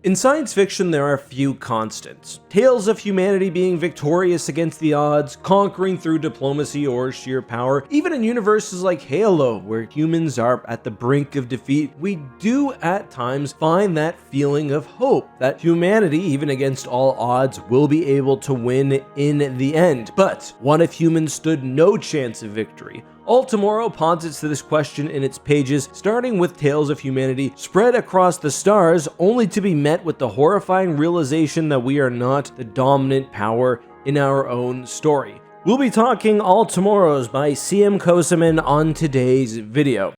In science fiction, there are few constants. Tales of humanity being victorious against the odds, conquering through diplomacy or sheer power. Even in universes like Halo, where humans are at the brink of defeat, we do at times find that feeling of hope, that humanity, even against all odds, will be able to win in the end. But what if humans stood no chance of victory? All Tomorrow posits to this question in its pages, starting with tales of humanity spread across the stars, only to be met with the horrifying realization that we are not the dominant power in our own story. We'll be talking All Tomorrows by CM Koseman on today's video.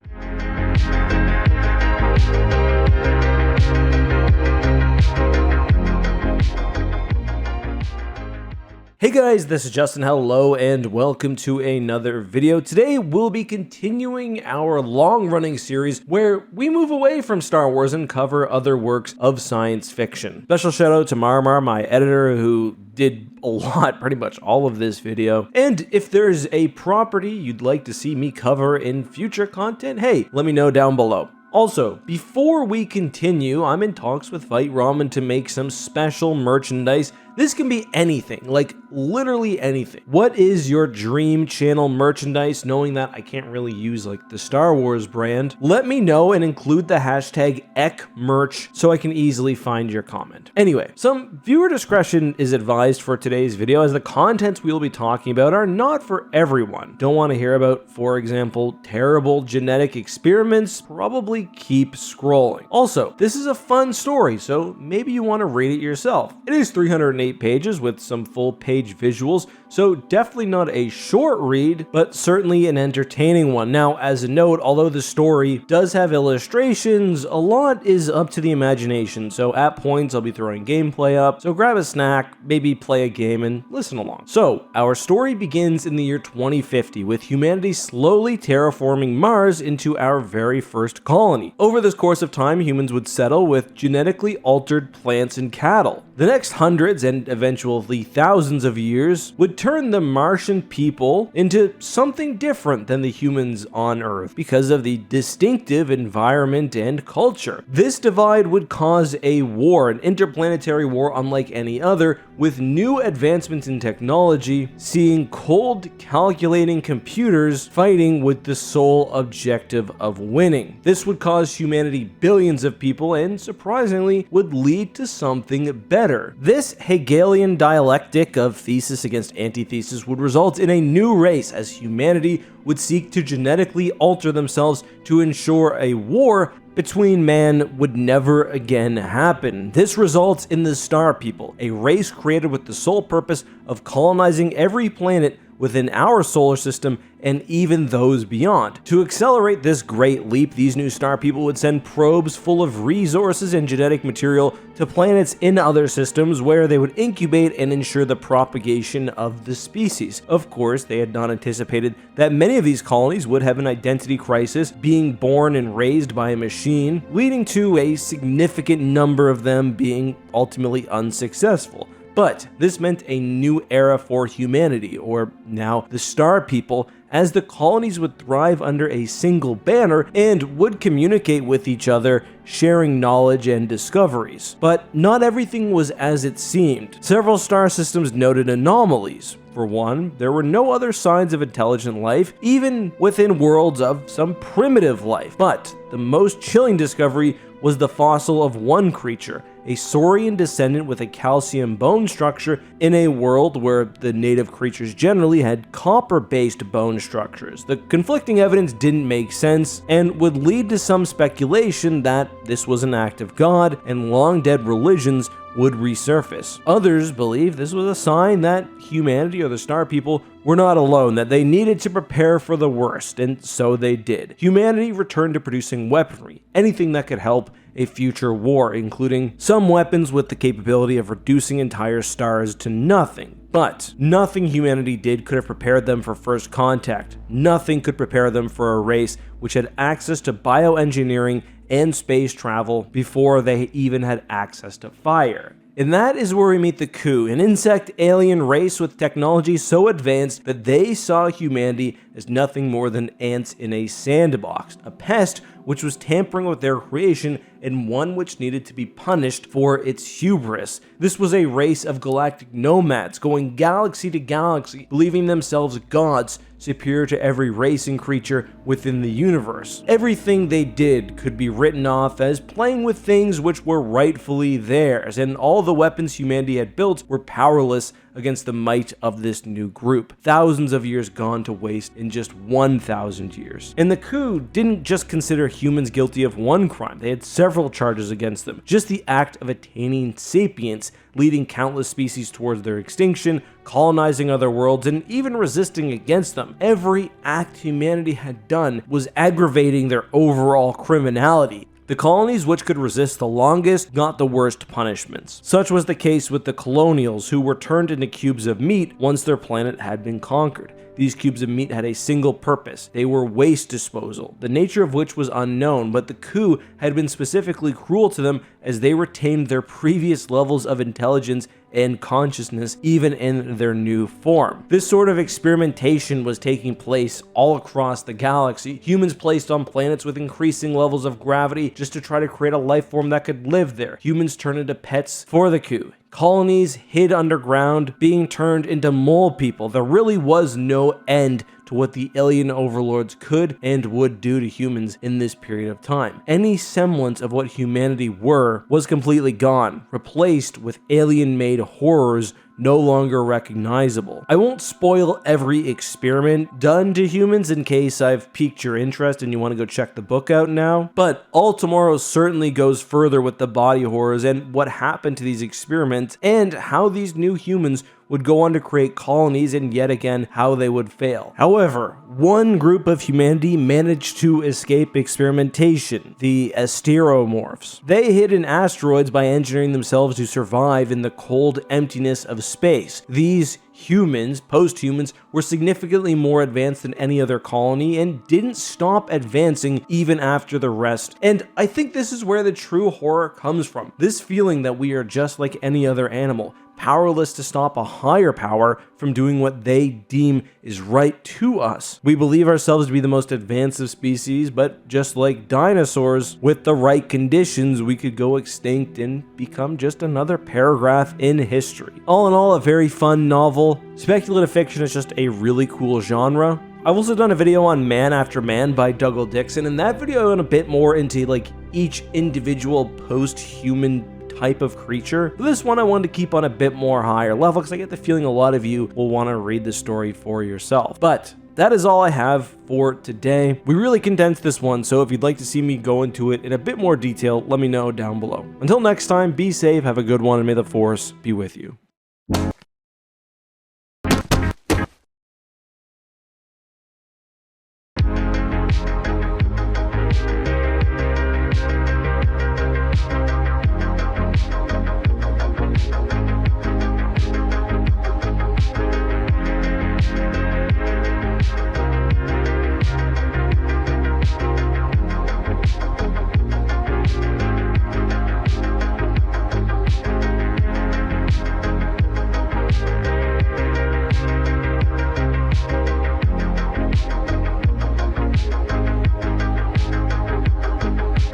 Hey guys, this is Justin. Hello and welcome to another video. Today we'll be continuing our long-running series where we move away from Star Wars and cover other works of science fiction. Special shout out to Marmar, my editor, who did a lot, pretty much all of this video. And if there's a property you'd like to see me cover in future content, hey, let me know down below. Also, before we continue, I'm in talks with Fight Ramen to make some special merchandise. This can be anything, like literally anything. What is your dream channel merchandise? Knowing that I can't really use like the Star Wars brand, let me know and include the hashtag #ECMerch so I can easily find your comment. Anyway, some viewer discretion is advised for today's video, as the contents we'll be talking about are not for everyone. Don't want to hear about, for example, terrible genetic experiments? Probably keep scrolling. Also, this is a fun story, so maybe you want to read it yourself. It is 308 pages with some full page visuals, so definitely not a short read, but certainly an entertaining one. Now, as a note, although the story does have illustrations, a lot is up to the imagination, so at points I'll be throwing gameplay up, so grab a snack, maybe play a game and listen along. So, our story begins in the year 2050 with humanity slowly terraforming Mars into our very first colony. Over this course of time, humans would settle with genetically altered plants and cattle. The next hundreds and eventually thousands of years would turn the Martian people into something different than the humans on Earth because of the distinctive environment and culture. This divide would cause a war, an interplanetary war unlike any other, with new advancements in technology, seeing cold, calculating computers fighting with the sole objective of winning. This would cause humanity billions of people and, surprisingly, would lead to something better. This Hegelian dialectic of thesis against antithesis would result in a new race, as humanity would seek to genetically alter themselves to ensure a war between man would never again happen. This results in the Star People, a race created with the sole purpose of colonizing every planet within our solar system and even those beyond. To accelerate this great leap, these new Star People would send probes full of resources and genetic material to planets in other systems where they would incubate and ensure the propagation of the species. Of course, they had not anticipated that many of these colonies would have an identity crisis, being born and raised by a machine, leading to a significant number of them being ultimately unsuccessful. But this meant a new era for humanity, or now the Star People, as the colonies would thrive under a single banner and would communicate with each other, sharing knowledge and discoveries. But not everything was as it seemed. Several star systems noted anomalies. For one, there were no other signs of intelligent life, even within worlds of some primitive life. But the most chilling discovery was the fossil of one creature, a saurian descendant with a calcium bone structure in a world where the native creatures generally had copper-based bone structures. The conflicting evidence didn't make sense and would lead to some speculation that this was an act of God and long-dead religions would resurface. Others believe this was a sign that humanity, or the Star People, were not alone, that they needed to prepare for the worst, and so they did. Humanity returned to producing weaponry, anything that could help a future war, including some weapons with the capability of reducing entire stars to nothing. But nothing humanity did could have prepared them for first contact. Nothing could prepare them for a race which had access to bioengineering and space travel before they even had access to fire. And that is where we meet the Ku, an insect alien race with technology so advanced that they saw humanity as nothing more than ants in a sandbox, a pest which was tampering with their creation and one which needed to be punished for its hubris. This was a race of galactic nomads going galaxy to galaxy, believing themselves gods, superior to every race and creature within the universe. Everything they did could be written off as playing with things which were rightfully theirs, and all the weapons humanity had built were powerless against the might of this new group. Thousands of years gone to waste in just 1,000 years. And the Ku didn't just consider humans guilty of one crime, they had several charges against them. Just the act of attaining sapience, leading countless species towards their extinction, colonizing other worlds, and even resisting against them. Every act humanity had done was aggravating their overall criminality. The colonies which could resist the longest got the worst punishments. Such was the case with the colonials, who were turned into cubes of meat once their planet had been conquered. These cubes of meat had a single purpose. They were waste disposal, the nature of which was unknown, but the Ku had been specifically cruel to them as they retained their previous levels of intelligence and consciousness even in their new form. This sort of experimentation was taking place all across the galaxy. Humans placed on planets with increasing levels of gravity just to try to create a life form that could live there. Humans turned into pets for the Ku. Colonies hid underground, being turned into mole people. There really was no end to what the alien overlords could and would do to humans in this period of time. Any semblance of what humanity were was completely gone, replaced with alien-made horrors no longer recognizable. I won't spoil every experiment done to humans in case I've piqued your interest and you want to go check the book out now, but All Tomorrow certainly goes further with the body horrors and what happened to these experiments and how these new humans would go on to create colonies and yet again how they would fail. However, one group of humanity managed to escape experimentation, the Asteromorphs. They hid in asteroids by engineering themselves to survive in the cold emptiness of space. These humans, post-humans, were significantly more advanced than any other colony and didn't stop advancing even after the rest. And I think this is where the true horror comes from. This feeling that we are just like any other animal, powerless to stop a higher power from doing what they deem is right to us. We believe ourselves to be the most advanced of species, but just like dinosaurs, with the right conditions, we could go extinct and become just another paragraph in history. All in all, a very fun novel. Speculative fiction is just a really cool genre. I've also done a video on Man After Man by Douglas Dixon, and that video went a bit more into like each individual post-human type of creature. But this one I wanted to keep on a bit more higher level because I get the feeling a lot of you will want to read the story for yourself. But that is all I have for today. We really condensed this one, so if you'd like to see me go into it in a bit more detail, let me know down below. Until next time, be safe, have a good one, and may the Force be with you.